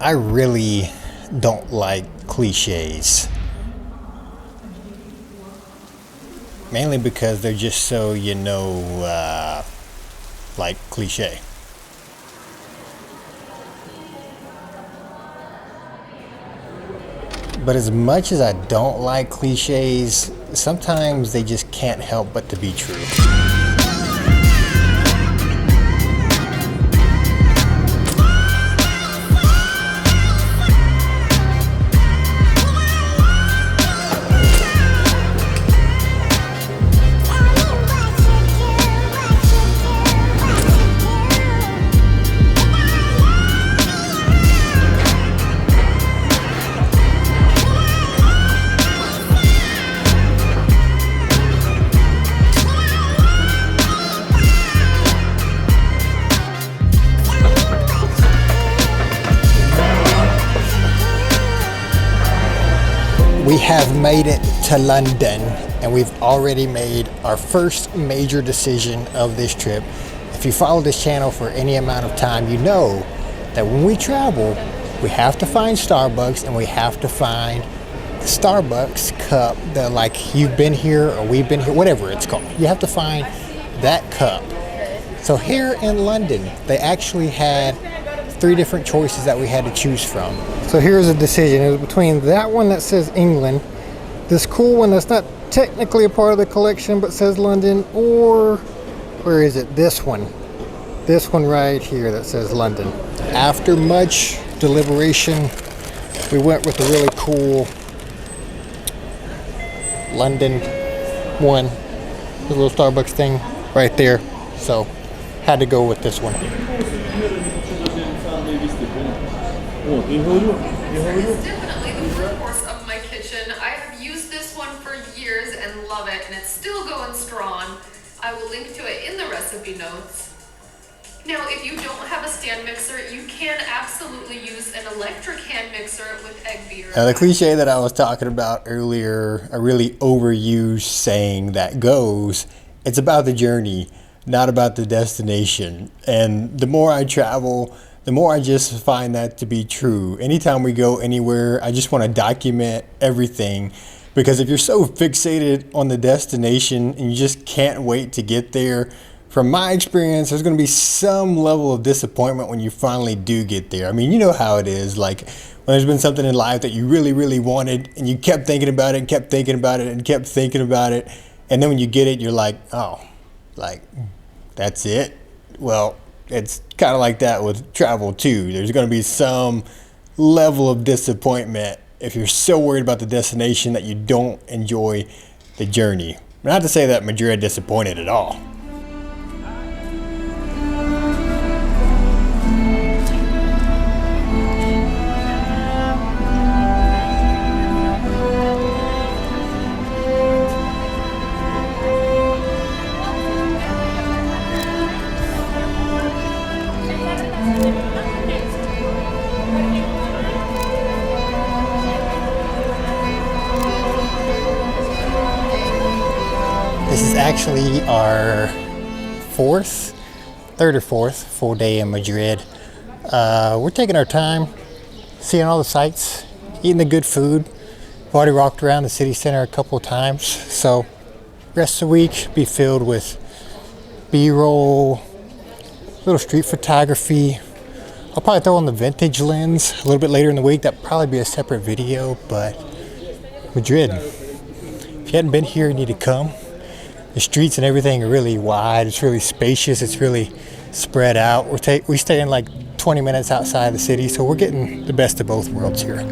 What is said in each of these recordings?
I really don't like cliches. Mainly because they're just so, like cliche. But as much as I don't like cliches, sometimes they just can't help but to be true. We have made it to London, and we've already made our first major decision of this trip. If you follow this channel for any amount of time, you know that when we travel, we have to find Starbucks, and we have to find the Starbucks cup that, like, you've been here or we've been here, whatever it's called. You have to find that cup. So here in London, they actually had 3 different choices that we had to choose from. So here's a decision. It was between that one that says England, this cool one that's not technically a part of the collection but says London, or where is it? This one right here that says London. After much deliberation, we went with the really cool London one, the little Starbucks thing right there. So had to go with this one. It's definitely the workhorse of my kitchen. I have used this one for years and love it, and it's still going strong. I will link to it in the recipe notes. Now, if you don't have a stand mixer, you can absolutely use an electric hand mixer with egg beater. Now, the cliche that I was talking about earlier, a really overused saying that goes, it's about the journey, not about the destination. And the more I travel, the more I just find that to be true. Anytime we go anywhere, I just want to document everything, because if you're so fixated on the destination and you just can't wait to get there, from my experience, there's going to be some level of disappointment when you finally do get there. I mean, you know how it is. Like when there's been something in life that you really, really wanted and you kept thinking about it and kept thinking about it and kept thinking about it. And then when you get it, you're like, oh, like, that's it? Well, it's kind of like that with travel too. There's going to be some level of disappointment if you're so worried about the destination that you don't enjoy the journey. Not to say that Madrid disappointed at all. This is actually our third or fourth full day in Madrid. We're taking our time, seeing all the sights, eating the good food. We've already walked around the city center a couple of times, so rest of the week be filled with B-roll, little street photography. I'll probably throw on the vintage lens a little bit later in the week. That'll probably be a separate video, but Madrid, if you hadn't been here, you need to come. The streets and everything are really wide. It's really spacious. It's really spread out. We stay in like 20 minutes outside the city, so we're getting the best of both worlds here.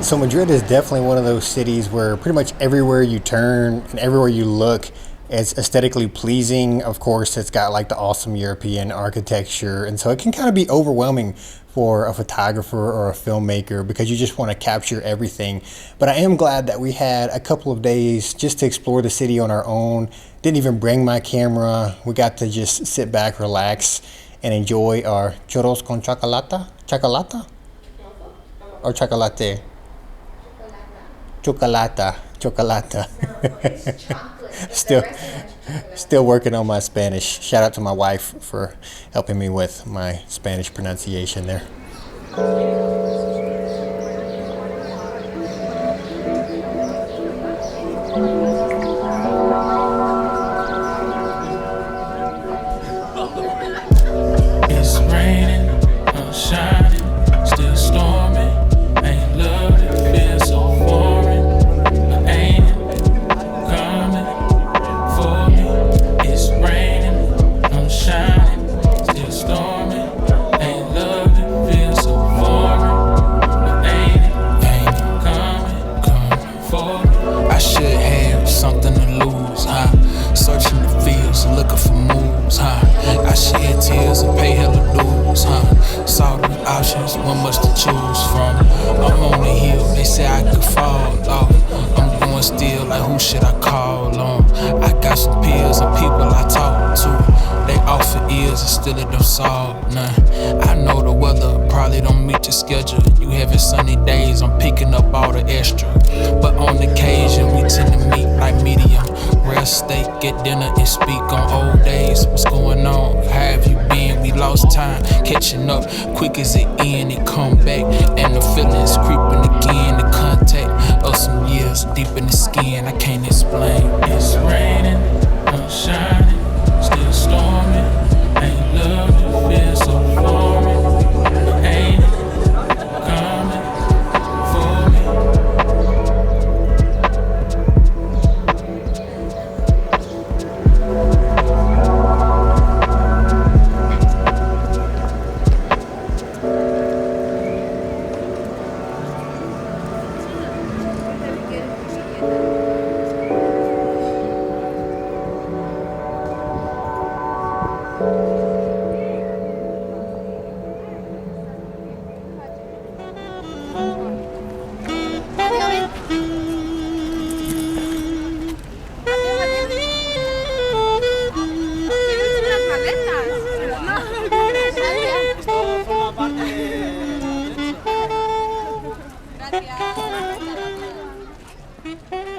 So Madrid is definitely one of those cities where pretty much everywhere you turn and everywhere you look, it's aesthetically pleasing. Of course, it's got like the awesome European architecture, and so it can kind of be overwhelming for a photographer or a filmmaker because you just want to capture everything. But I am glad that we had a couple of days just to explore the city on our own. Didn't even bring my camera. We got to just sit back, relax, and enjoy our churros con chocolate or chocolate. Chocolata. No, it's chocolate. still still working on my Spanish. Shout out to my wife for helping me with my Spanish pronunciation there. It's raining, I'm shining, still storming. Ain't love that feels so foreign, but ain't it coming for me? It's raining, I'm shining, still storming. Ain't love that feels so foreign, but ain't it coming for me? I should have something to lose, huh? Searching the fields, looking for moves, huh? I shed tears and pay hella dues, huh? Saw the options, one much to choose from. I'm on the hill, they say I could fall off. I'm going still, like who should I call on? I got some peers and people I talk to. They offer ears and still it don't solve none. I know the weather probably don't meet your schedule. You having sunny days, I'm picking up all the extra. But on occasion, we tend to meet like medium. Rare steak, get dinner and speak on old days. What's going on? How have you been? We lost time, catching up. Quick as it end, it come back. And the feelings creeping again. The contact of some years deep in the skin, I can't explain. It's raining, I'm shining, still storming. Ain't love that feels so foreign, but ain't it coming for me? Gracias.